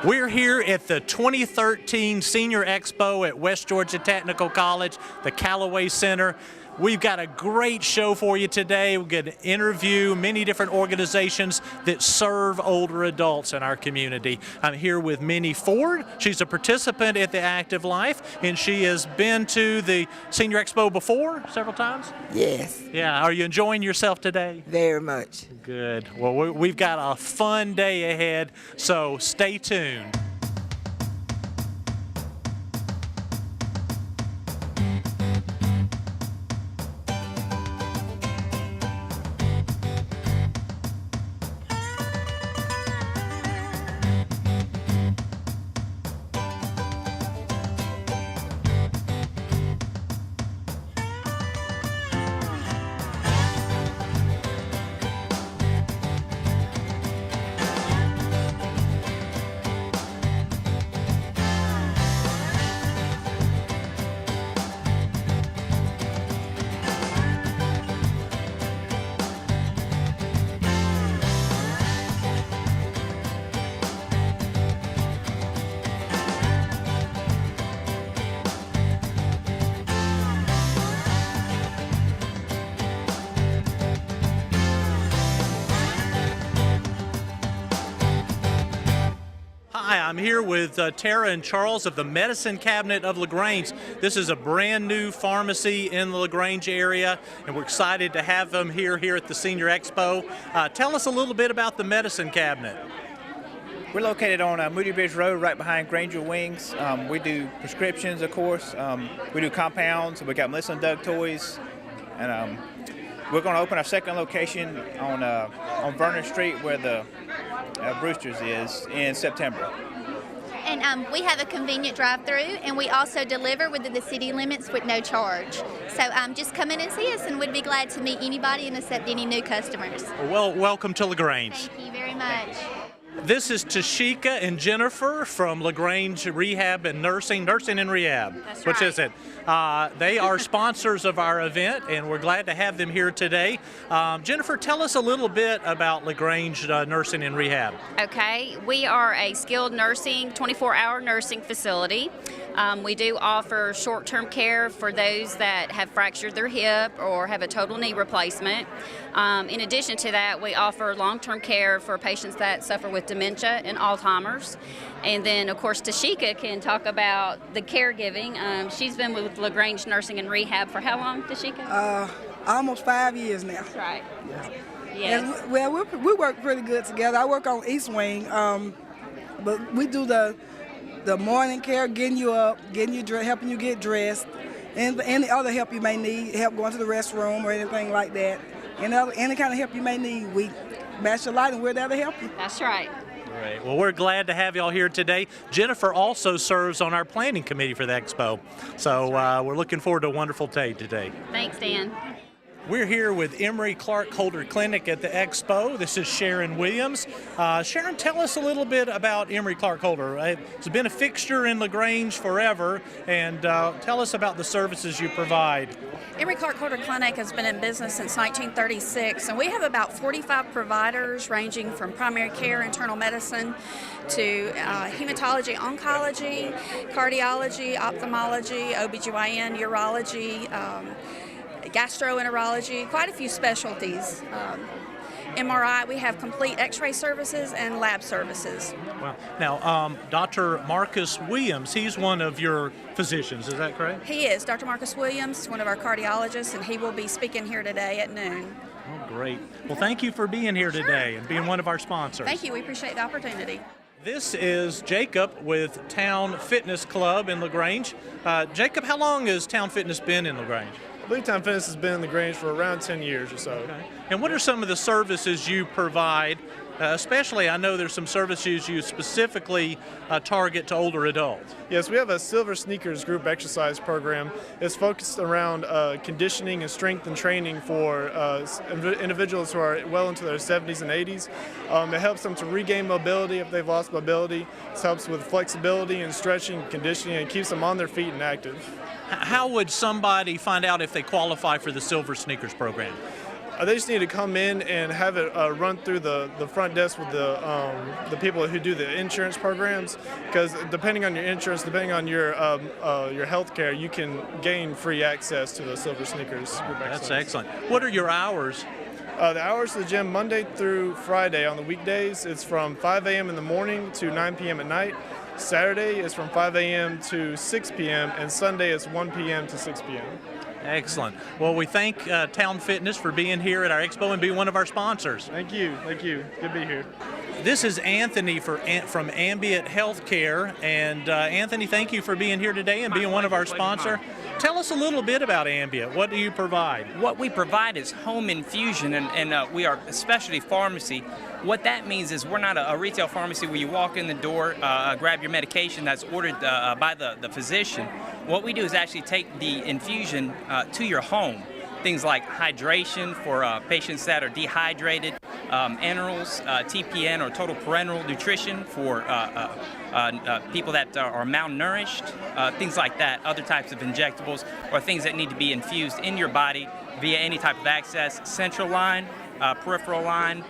We're here at the 2013 Senior Expo at West Georgia Technical College, the Callaway Center. We've got a great show for you today. We're going to interview many different organizations that serve older adults in our community. I'm here with Minnie Ford. She's a participant at the Active Life, and she has been to the Senior Expo before, several times? Yes. Yeah, are you enjoying yourself today? Very much. Good. Well, we've got a fun day ahead, so stay tuned. Hi, I'm here with Tara and Charles of the Medicine Cabinet of LaGrange. This is a brand new pharmacy in the LaGrange area, and we're excited to have them here at the Senior Expo. Tell us a little bit about the Medicine Cabinet. We're located on Moody Bridge Road, right behind Granger Wings. We do prescriptions, of course. We do compounds. We got Melissa and Doug toys, and we're going to open our second location on Vernon Street, where the Brewster's is, in September. And we have a convenient drive-through, and we also deliver within the city limits with no charge. So just come in and see us, and we'd be glad to meet anybody and accept any new customers. Well, welcome to LaGrange. Thank you very much. This is Tashika and Jennifer from LaGrange Rehab and Nursing and Rehab. That's Which right. is it? They are sponsors of our event, and we're glad to have them here today. Jennifer, tell us a little bit about LaGrange Nursing and Rehab. Okay, we are a skilled nursing, 24-hour nursing facility. We do offer short-term care for those that have fractured their hip or have a total knee replacement. In addition to that, we offer long-term care for patients that suffer with dementia and Alzheimer's. And then, of course, Tashika can talk about the caregiving. She's been with LaGrange Nursing and Rehab for how long, Tashika? Almost 5 years now. That's right. Yeah. Yes. Well, we work pretty good together. I work on East Wing, but we do the morning care, getting you up, getting you helping you get dressed, and any other help you may need, help going to the restroom or anything like that. Any kind of help you may need, we bash your light and we're there to help you. That's right. Great. Well, we're glad to have y'all here today. Jennifer also serves on our planning committee for the Expo, so we're looking forward to a wonderful day today. Thanks, Dan. We're here with Emory Clark Holder Clinic at the Expo. This is Sharon Williams. Sharon, tell us a little bit about Emory Clark Holder. It's been a fixture in LaGrange forever, and tell us about the services you provide. Emory Clark Holder Clinic has been in business since 1936, and we have about 45 providers ranging from primary care, internal medicine, to hematology, oncology, cardiology, ophthalmology, OBGYN, urology, gastroenterology, quite a few specialties. MRI, we have complete x-ray services and lab services. Wow. Now, Dr. Marcus Williams, he's one of your physicians, is that correct? He is. Dr. Marcus Williams, one of our cardiologists, and he will be speaking here today at noon. Oh, great. Well, thank you for being here today and being one of our sponsors. Thank you. We appreciate the opportunity. This is Jacob with Town Fitness Club in LaGrange. Jacob, how long has Town Fitness been in LaGrange? I believe Town Fitness has been in LaGrange for around 10 years or so. Okay. And what are some of the services you provide? Especially, I know there's some services you specifically target to older adults. Yes, we have a Silver Sneakers group exercise program. It's focused around conditioning and strength and training for individuals who are well into their 70s and 80s. It helps them to regain mobility if they've lost mobility. It helps with flexibility and stretching and conditioning, and keeps them on their feet and active. How would somebody find out if they qualify for the Silver Sneakers program? They just need to come in and have it run through the front desk with the people who do the insurance programs, because depending on your insurance, depending on your health care, you can gain free access to the Silver Sneakers group exercise. That's excellent. What are your hours? The hours of the gym, Monday through Friday. On the weekdays, it's from 5 a.m. in the morning to 9 p.m. at night. Saturday is from 5 a.m. to 6 p.m. and Sunday is 1 p.m. to 6 p.m. Excellent. Well, we thank Town Fitness for being here at our expo and being one of our sponsors. Thank you. Thank you. Good to be here. This is Anthony from Ambient Healthcare, and Anthony, thank you for being here today and being one of our sponsors. Tell us a little bit about Ambient. What do you provide? What we provide is home infusion, and we are a specialty pharmacy. What that means is we're not a retail pharmacy where you walk in the door, grab your medication that's ordered by the physician. What we do is actually take the infusion to your home. Things like hydration for patients that are dehydrated, enterals, TPN or total parenteral nutrition for people that are malnourished, things like that, other types of injectables or things that need to be infused in your body via any type of access, central line, peripheral line,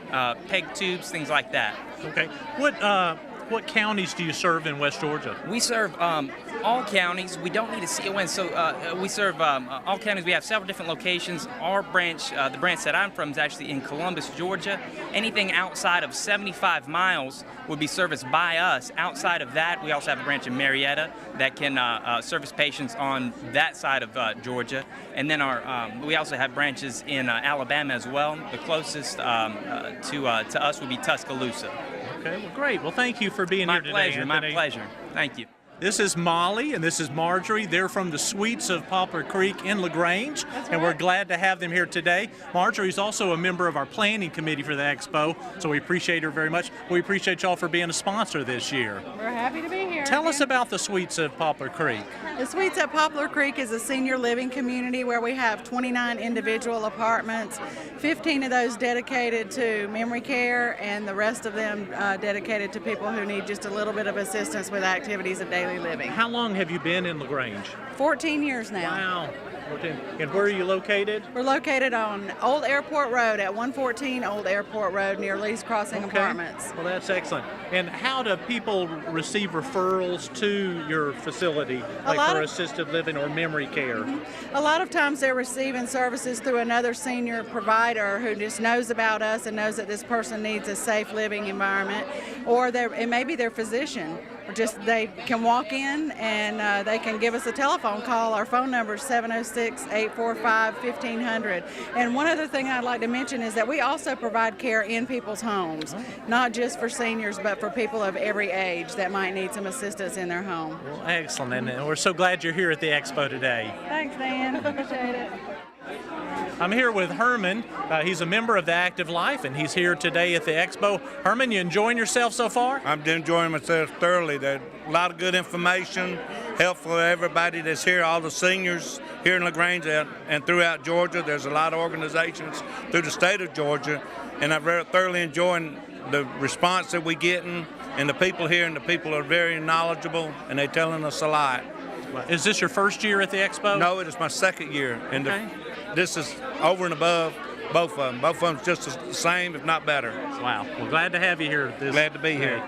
peg tubes, things like that. Okay. What counties do you serve in West Georgia? We serve all counties. We don't need a CON, so we serve all counties. We have several different locations. Our branch, the branch that I'm from, is actually in Columbus, Georgia. Anything outside of 75 miles would be serviced by us. Outside of that, we also have a branch in Marietta that can service patients on that side of Georgia. And then we also have branches in Alabama as well. The closest to us would be Tuscaloosa. Okay, well, great. Well, thank you for being here today, Anthony. My pleasure. Thank you. This is Molly and this is Marjorie. They're from the Suites of Poplar Creek in LaGrange, and we're glad to have them here today. Marjorie's also a member of our planning committee for the Expo, so we appreciate her very much. We appreciate y'all for being a sponsor this year. We're happy to be here. Tell us about the Suites of Poplar Creek. The Suites at Poplar Creek is a senior living community where we have 29 individual apartments, 15 of those dedicated to memory care, and the rest of them dedicated to people who need just a little bit of assistance with activities of daily living. How long have you been in LaGrange? 14 years now. Wow. And where are you located? We're located on Old Airport Road at 114 Old Airport Road near Lee's Crossing Apartments. Well, that's excellent. And how do people receive referrals to your facility, like for assisted living or memory care? A lot of times they're receiving services through another senior provider who just knows about us and knows that this person needs a safe living environment, or it may be their physician. Just they can walk in and they can give us a telephone call. Our phone number is 706-845-1500. And one other thing I'd like to mention is that we also provide care in people's homes, not just for seniors, but for people of every age that might need some assistance in their home. Well, excellent, and we're so glad you're here at the Expo today. Thanks, Dan. Appreciate it. I'm here with Herman. He's a member of the Active Life, and he's here today at the Expo. Herman, you enjoying yourself so far? I'm enjoying myself thoroughly. There's a lot of good information, helpful to everybody that's here, all the seniors here in LaGrange and throughout Georgia. There's a lot of organizations through the state of Georgia, and I'm thoroughly enjoying the response that we're getting, and the people here, and the people are very knowledgeable, and they're telling us a lot. Is this your first year at the Expo? No, it is my second year, and this is over and above both of them. Both of them just the same, if not better. Wow. Well, glad to have you here. Glad to be here.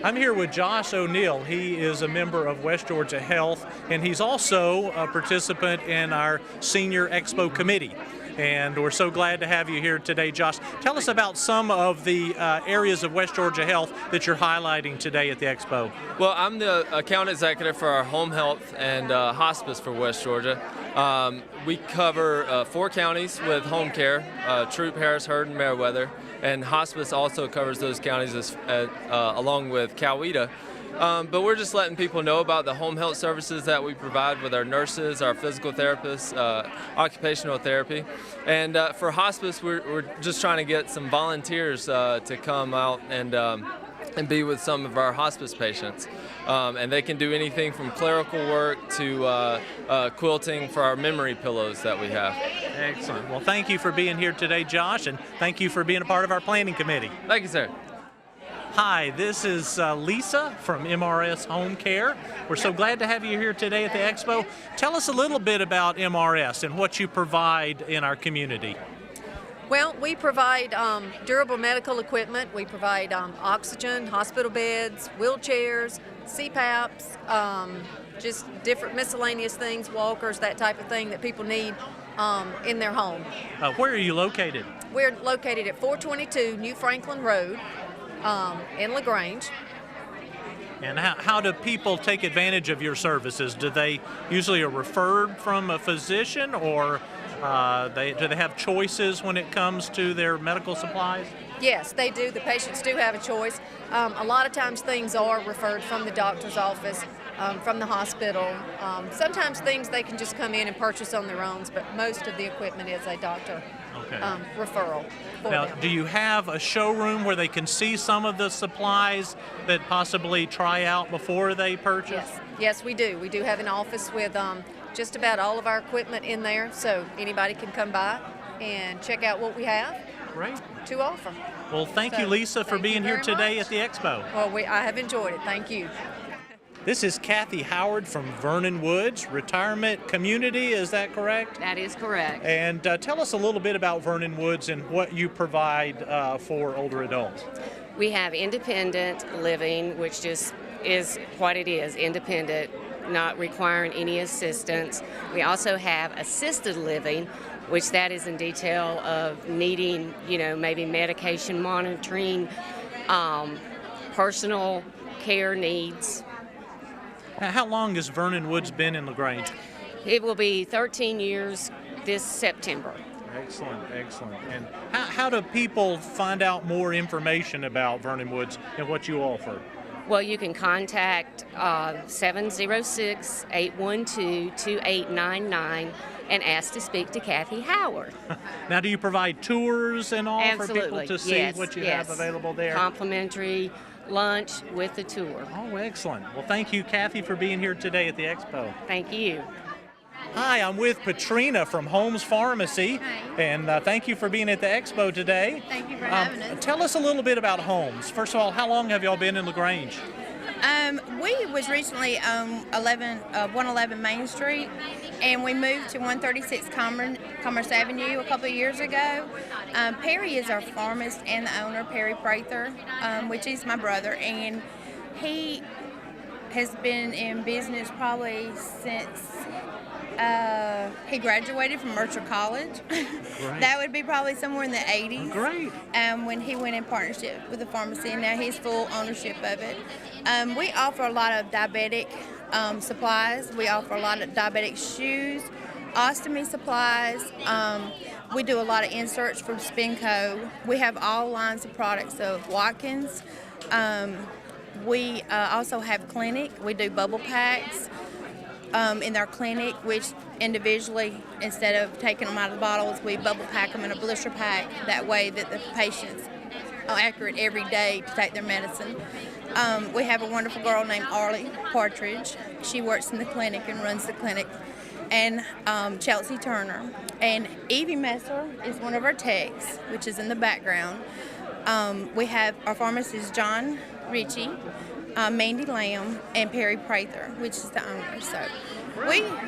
I'm here with Josh O'Neill. He is a member of West Georgia Health, and he's also a participant in our Senior Expo Committee. And we're so glad to have you here today, Josh. Tell us about some of the areas of West Georgia Health that you're highlighting today at the Expo. Well, I'm the account executive for our home health and hospice for West Georgia. We cover 4 counties with home care, Troup, Harris, Hurd, and Meriwether. And hospice also covers those counties along with Coweta. But we're just letting people know about the home health services that we provide with our nurses, our physical therapists, occupational therapy. And for hospice, we're just trying to get some volunteers to come out and be with some of our hospice patients. And they can do anything from clerical work to quilting for our memory pillows that we have. Excellent. Well, thank you for being here today, Josh, and thank you for being a part of our planning committee. Thank you, sir. Hi, this is Lisa from MRS Home Care. We're so glad to have you here today at the Expo. Tell us a little bit about MRS and what you provide in our community. Well, we provide durable medical equipment. We provide oxygen, hospital beds, wheelchairs, CPAPs, just different miscellaneous things, walkers, that type of thing that people need in their home. Where are you located? We're located at 422 New Franklin Road in LaGrange. And how do people take advantage of your services? Do they usually are referred from a physician, or do they have choices when it comes to their medical supplies? Yes, they do. The patients do have a choice. A lot of times things are referred from the doctor's office, from the hospital. Sometimes things they can just come in and purchase on their own, but most of the equipment is a doctor referral for Now, them. do you have a showroom where they can see some of the supplies that possibly try out before they purchase? Yes, we do. We do have an office with just about all of our equipment in there, so anybody can come by and check out what we have to offer. Well, thank you, Lisa, for being here today at the Expo. Well, I have enjoyed it. Thank you. This is Kathy Howard from Vernon Woods Retirement Community, is that correct? That is correct. And tell us a little bit about Vernon Woods and what you provide for older adults. We have independent living, which just is what it is, independent, not requiring any assistance. We also have assisted living, which that is in detail of needing, maybe medication monitoring, personal care needs. How long has Vernon Woods been in LaGrange? It will be 13 years this September. Excellent, excellent. And how do people find out more information about Vernon Woods and what you offer? Well, you can contact 706-812-2899 and ask to speak to Kathy Howard. Now, do you provide tours and all for people to see what you have available there? Complimentary lunch with the tour. Oh, excellent. Well, thank you, Kathy, for being here today at the Expo. Thank you. Hi, I'm with Patrina from Holmes Pharmacy. Hi. And thank you for being at the Expo today. Thank you for having us. Tell us a little bit about Holmes. First of all, how long have y'all been in LaGrange? We was recently on 111 Main Street, and we moved to 136 Commerce Avenue a couple of years ago. Perry is our pharmacist and the owner, Perry Prather, which is my brother, and he has been in business probably since he graduated from Mercer College. That would be probably somewhere in the 80s. Great. When he went in partnership with the pharmacy, and now he's full ownership of it. We offer a lot of diabetic supplies. We offer a lot of diabetic shoes, ostomy supplies. We do a lot of inserts from Spinco. We have all lines of products of Watkins. We also have clinic. We do bubble packs in our clinic, which individually, instead of taking them out of the bottles, we bubble pack them in a blister pack. That way that the patients are accurate every day to take their medicine. We have a wonderful girl named Arlie Partridge. She works in the clinic and runs the clinic. And Chelsea Turner. And Evie Messer is one of our techs, which is in the background. We have our pharmacist John Ritchie, Mandy Lamb, and Perry Prather, which is the owner. So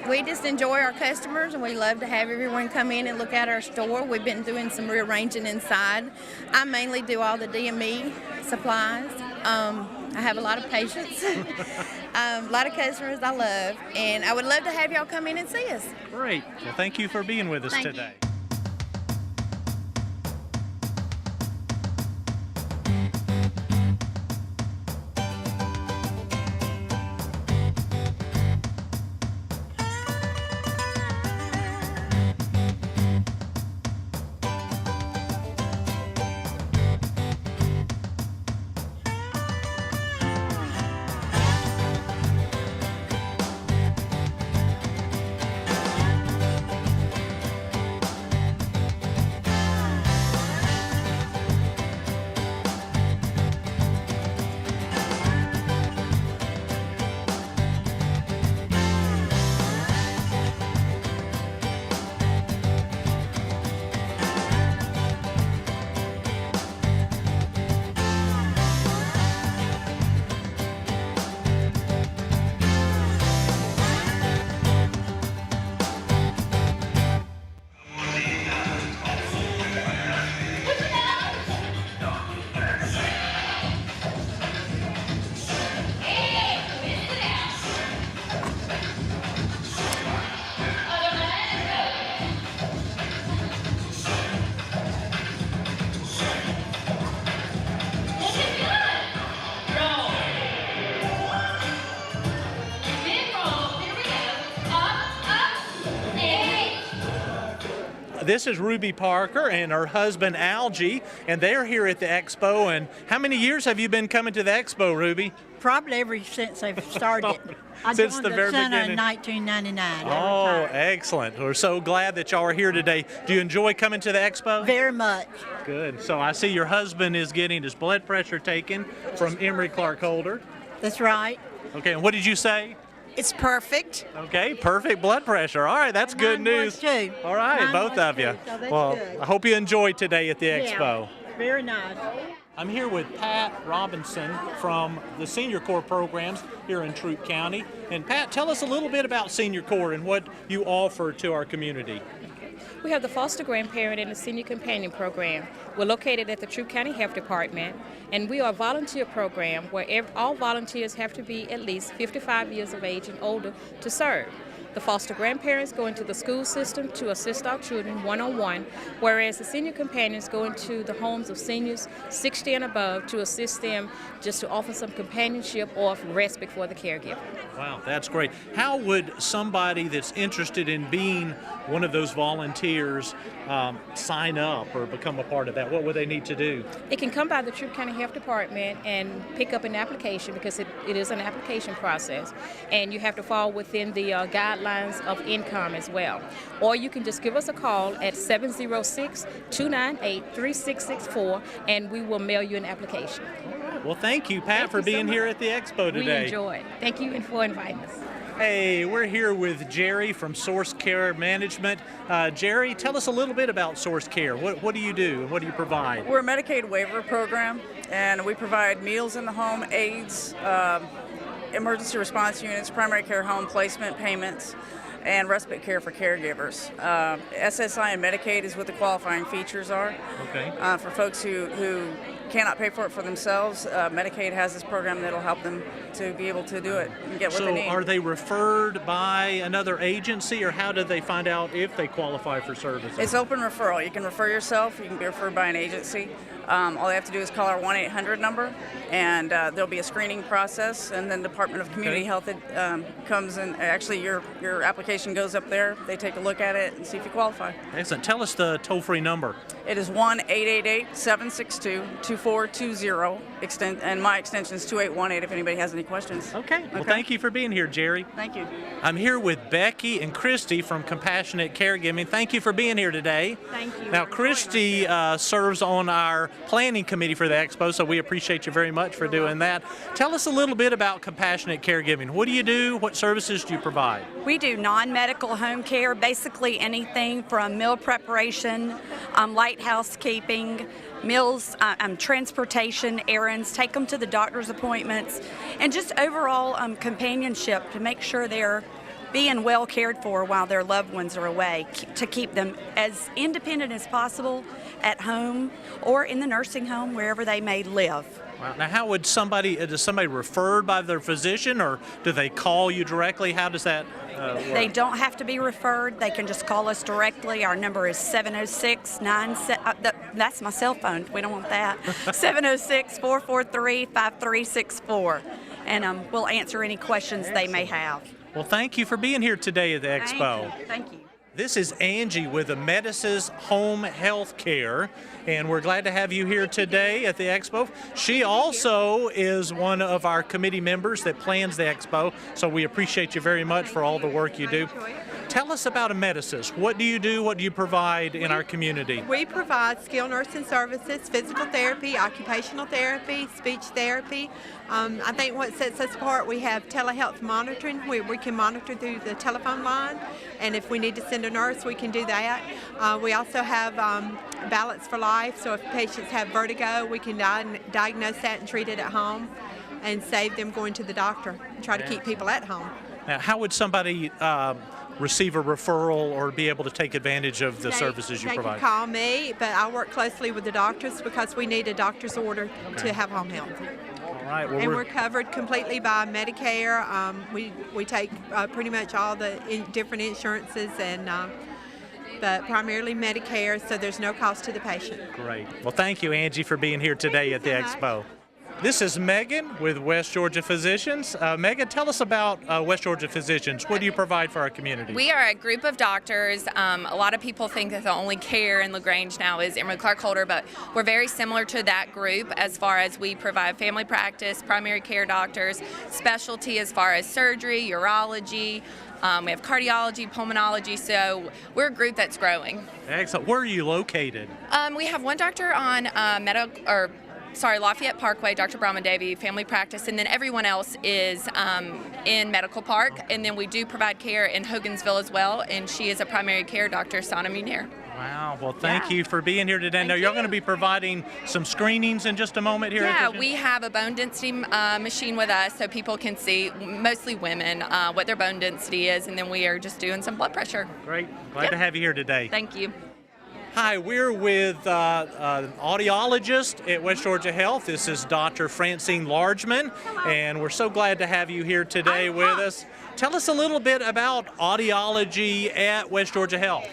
we just enjoy our customers, and we love to have everyone come in and look at our store. We've been doing some rearranging inside. I mainly do all the DME supplies. I have a lot of patients, a lot of customers I love, and I would love to have y'all come in and see us. Great. Well, thank you for being with us Thank today. This is Ruby Parker and her husband Algie, and they're here at the Expo. And how many years have you been coming to the Expo, Ruby? Probably ever since they've started. I Since joined the very center beginning. in 1999. Oh, excellent. We're so glad that y'all are here today. Do you enjoy coming to the Expo? Very much. Good. So I see your husband is getting his blood pressure taken from Emory Clark Holder. That's right. Okay, and what did you say? It's perfect. Okay, perfect blood pressure. All right, that's good news. Too. All right, Mine both was of you. too, so that's Well, good. I hope you enjoyed today at the Expo. Yeah, very nice. I'm here with Pat Robinson from the Senior Corps programs here in Troup County. And Pat, tell us a little bit about Senior Corps and what you offer to our community. We have the Foster Grandparent and the Senior Companion Program. We're located at the Troup County Health Department, and we are a volunteer program where all volunteers have to be at least 55 years of age and older to serve. The foster grandparents go into the school system to assist our children one-on-one, whereas the senior companions go into the homes of seniors 60 and above to assist them just to offer some companionship or respite for the caregiver. Wow, that's great. How would somebody that's interested in being one of those volunteers sign up or become a part of that? What would they need to do? They can come by the Troup County Health Department and pick up an application because it is an application process, and you have to fall within the guidelines of income as well. Or you can just give us a call at 706-298-3664 and we will mail you an application. Well, thank you, Pat, for being here at the Expo today. We enjoy it. Thank you for inviting us. Hey, we're here with Jerry from Source Care Management. Jerry, tell us a little bit about Source Care. What do you do and what do you provide? We're a Medicaid waiver program, and we provide meals in the home, aids, emergency response units, primary care home placement payments, and respite care for caregivers. SSI and Medicaid is what the qualifying features are. Okay. For folks who cannot pay for it for themselves, Medicaid has this program that'll help them to be able to do it and get what they need. So are they referred by another agency, or how do they find out if they qualify for services? It's open referral. You can refer yourself, you can be referred by an agency. All they have to do is call our 1-800 number, and there'll be a screening process, and then Department of Community Health comes in. Actually, your application goes up there. They take a look at it and see if you qualify. Excellent. Tell us the toll-free number. It is 1-888-762-2420, and my extension is 2818 if anybody has any questions. Okay. Well, thank you for being here, Jerry. Thank you. I'm here with Becky and Christy from Compassionate Caregiving. Thank you for being here today. Thank you. Now, Christy serves on our planning committee for the Expo, so we appreciate you very much for doing that. Tell us a little bit about Compassionate Caregiving. What do you do? What services do you provide? We do non-medical home care, basically anything from meal preparation, light housekeeping, meals, transportation, errands, take them to the doctor's appointments, and just overall companionship to make sure they're being well cared for while their loved ones are away, to keep them as independent as possible at home or in the nursing home, wherever they may live. Wow. Now, how would does somebody referred by their physician, or do they call you directly? How does that work? They don't have to be referred. They can just call us directly. Our number is 706-97. That's my cell phone. We don't want that. 706-443-5364. And we'll answer any questions they may have. Well, thank you for being here today at the Expo. Thank you. This is Angie with Amedisys Home Health Care, and we're glad to have you here today at the Expo. She also is one of our committee members that plans the Expo, so we appreciate you very much for all the work you do. Tell us about Amedisys. What do you do? What do you provide in our community? We provide skilled nursing services, physical therapy, occupational therapy, speech therapy. I think what sets us apart, we have telehealth monitoring. We can monitor through the telephone line, and if we need to send a nurse, we can do that. We also have Balance for Life, so if patients have vertigo, we can diagnose that and treat it at home and save them going to the doctor and try to keep people at home. Now, how would somebody receive a referral or be able to take advantage of the services you provide? They can call me, but I work closely with the doctors because we need a doctor's order to have home health. All right. Well, and we're covered completely by Medicare. We take pretty much all the different insurances, but primarily Medicare, so there's no cost to the patient. Great. Well, thank you, Angie, for being here today at the Expo. This is Megan with West Georgia Physicians. Megan, tell us about West Georgia Physicians. What do you provide for our community? We are a group of doctors. A lot of people think that the only care in LaGrange now is Emory Clark Holder, but we're very similar to that group as far as we provide family practice, primary care doctors, specialty as far as surgery, urology. We have cardiology, pulmonology, so we're a group that's growing. Excellent. Where are you located? We have one doctor on Lafayette Parkway, Dr. Brahma Devi, family practice, and then everyone else is in Medical Park. And then we do provide care in Hogansville as well, and she is a primary care doctor, Sana Munir. Wow. Well, thank you for being here today. Now, you're going to be providing some screenings in just a moment here. Yeah, we have a bone density machine with us so people can see, mostly women, what their bone density is, and then we are just doing some blood pressure. Great. Glad to have you here today. Thank you. Hi, we're with an audiologist at West Georgia Health. This is Dr. Francine Largeman, and we're so glad to have you here today with us. Tell us a little bit about audiology at West Georgia Health.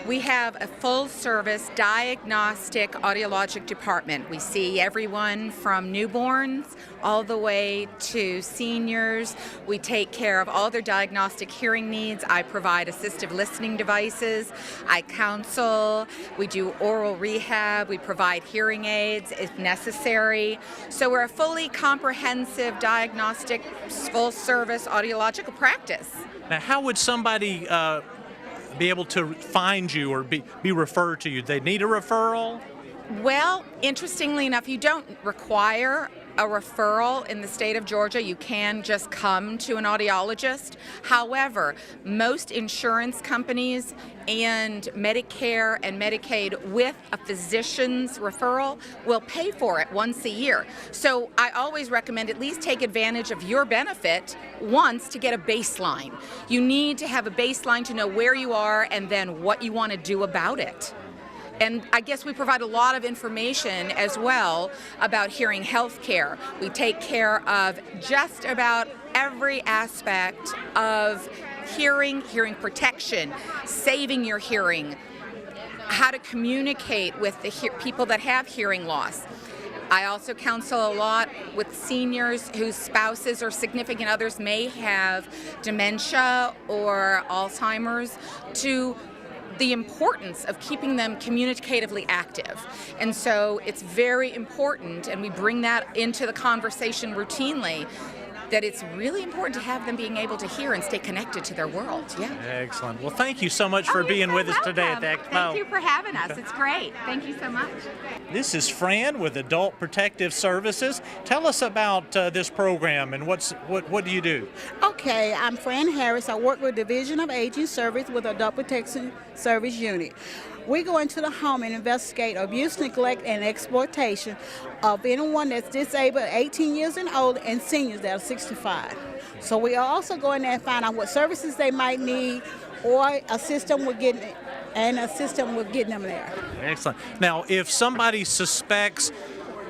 We have a full-service diagnostic audiologic department. We see everyone from newborns all the way to seniors. We take care of all their diagnostic hearing needs. I provide assistive listening devices. I counsel. We do oral rehab. We provide hearing aids if necessary. So we're a fully comprehensive diagnostic, full-service audiological practice. Now, how would somebody be able to find you or be referred to you? They need a referral? Well, interestingly enough, you don't require a referral in the state of Georgia. You can just come to an audiologist. However, most insurance companies and Medicare and Medicaid with a physician's referral will pay for it once a year. So I always recommend at least take advantage of your benefit once to get a baseline. You need to have a baseline to know where you are and then what you want to do about it. And I guess we provide a lot of information as well about hearing health care. We take care of just about every aspect of hearing protection, saving your hearing, how to communicate with the people that have hearing loss. I also counsel a lot with seniors whose spouses or significant others may have dementia or Alzheimer's, to the importance of keeping them communicatively active. And so it's very important, and we bring that into the conversation routinely, that it's really important to have them being able to hear and stay connected to their world. Yeah. Excellent. Well, thank you so much for being with us today at the Expo. Thank you for having us. It's great. Thank you so much. This is Fran with Adult Protective Services. Tell us about this program and what do you do? Okay, I'm Fran Harris. I work with Division of Aging Service with Adult Protection Service Unit. We go into the home and investigate abuse, neglect, and exploitation of anyone that's disabled, 18 years and older, and seniors that are 65. So we also go in there and find out what services they might need, or assist them with getting them there. Excellent. Now, if somebody suspects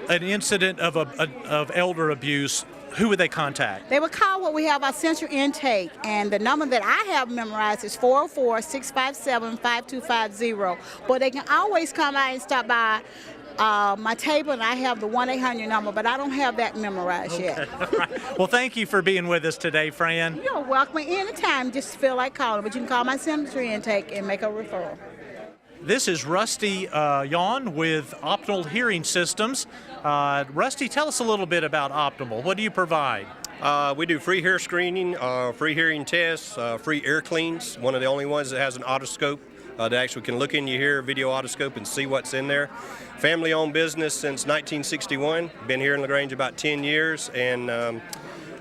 an incident of elder abuse, who would they contact? They would call what we have our central intake, and the number that I have memorized is 404-657-5250. But they can always come out and stop by my table, and I have the 1-800 number, but I don't have that memorized yet. Right. Well, thank you for being with us today, Fran. You're welcome anytime. Just feel like calling, but you can call my central intake and make a referral. This is Rusty Yawn with Optimal Hearing Systems. Rusty, tell us a little bit about Optimal. What do you provide? We do free hair screening, free hearing tests, free ear cleans. One of the only ones that has an otoscope that actually can look in your ear, video otoscope, and see what's in there. Family-owned business since 1961. Been here in LaGrange about 10 years, and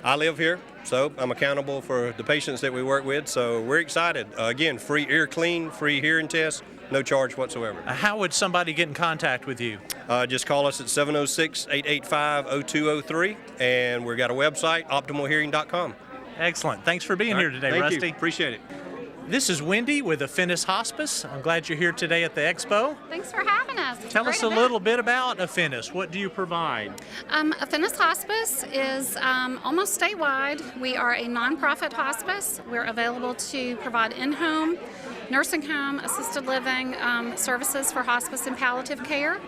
I live here, so I'm accountable for the patients that we work with. So we're excited. Again, free ear clean, free hearing test. No charge whatsoever. How would somebody get in contact with you? Just call us at 706-885-0203, and we've got a website, optimalhearing.com. Excellent. Thanks for being here today, Thank Rusty. you. Appreciate it. This is Wendy with Affinis Hospice. I'm glad you're here today at the Expo. Thanks for having us. Tell us a little bit about Affinis. What do you provide? Affinis Hospice is almost statewide. We are a nonprofit hospice. We're available to provide in-home, nursing home, assisted living services for hospice and palliative care.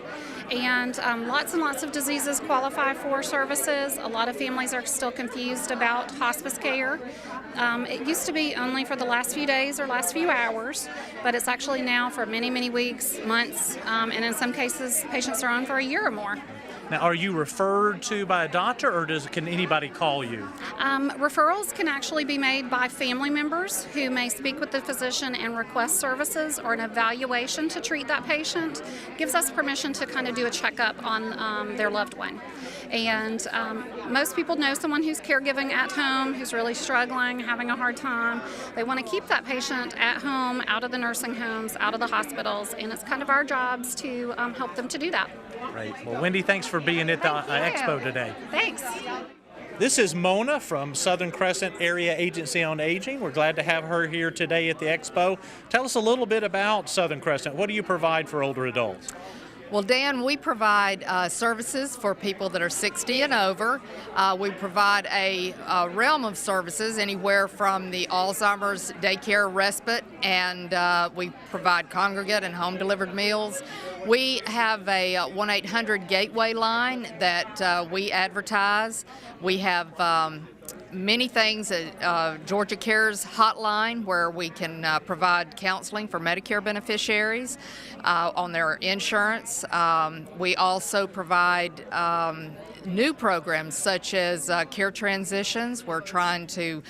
and lots of diseases qualify for services. A lot of families are still confused about hospice care. It used to be only for the last few days or last few hours, but it's actually now for many weeks, months, and in some cases patients are on for a year or more. Now, are you referred to by a doctor, or can anybody call you? Referrals can actually be made by family members who may speak with the physician and request services or an evaluation to treat that patient. Gives us permission to kind of do a checkup on their loved one. And most people know someone who's caregiving at home, who's really struggling, having a hard time. They want to keep that patient at home, out of the nursing homes, out of the hospitals, and it's kind of our jobs to help them to do that. Great. Well, Wendy, thanks for being at the Expo today. Thanks. This is Mona from Southern Crescent Area Agency on Aging. We're glad to have her here today at the Expo. Tell us a little bit about Southern Crescent. What do you provide for older adults? Well, Dan, we provide services for people that are 60 and over. We provide a realm of services anywhere from the Alzheimer's daycare respite, and we provide congregate and home delivered meals. We have a 1-800 gateway line that we advertise. We have many things, Georgia Cares hotline, where we can provide counseling for Medicare beneficiaries on their insurance. We also provide new programs such as care transitions. We're trying to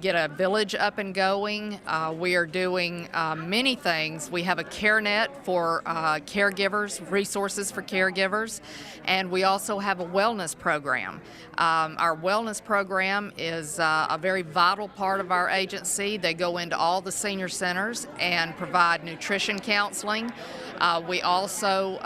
get a village up and going. We are doing many things. We have a CareNet for caregivers, resources for caregivers, and we also have a wellness program. Our wellness program is a very vital part of our agency. They go into all the senior centers and provide nutrition counseling. We also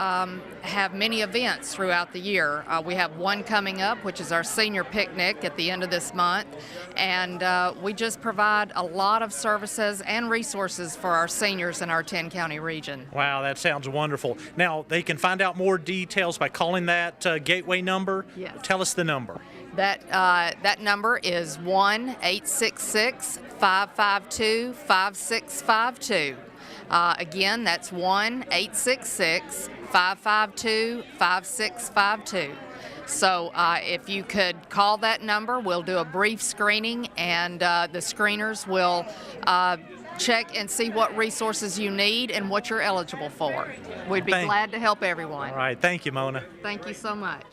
have many events throughout the year. We have one coming up, which is our senior picnic at the end of this month, and we just provide a lot of services and resources for our seniors in our 10-county region. Wow, that sounds wonderful. Now, they can find out more details by calling that gateway number. Yes. Tell us the number. That number is 1-866-552-5652. Again, that's 1-866-552-5652. So if you could call that number, we'll do a brief screening, and the screeners will check and see what resources you need and what you're eligible for. We'd be glad to help everyone. All right, thank you, Mona. Thank you so much.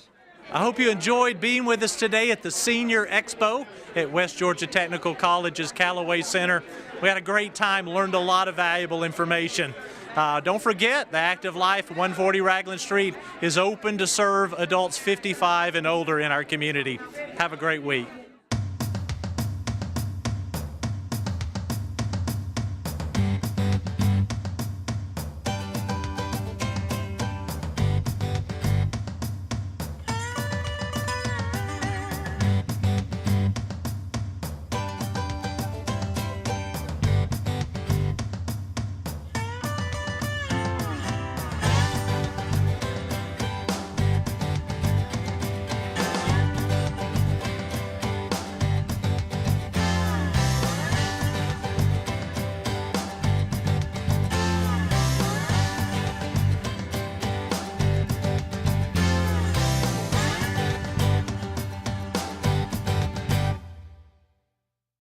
I hope you enjoyed being with us today at the Senior Expo at West Georgia Technical College's Callaway Center. We had a great time, learned a lot of valuable information. Don't forget, the Active Life 140 Ragland Street is open to serve adults 55 and older in our community. Have a great week.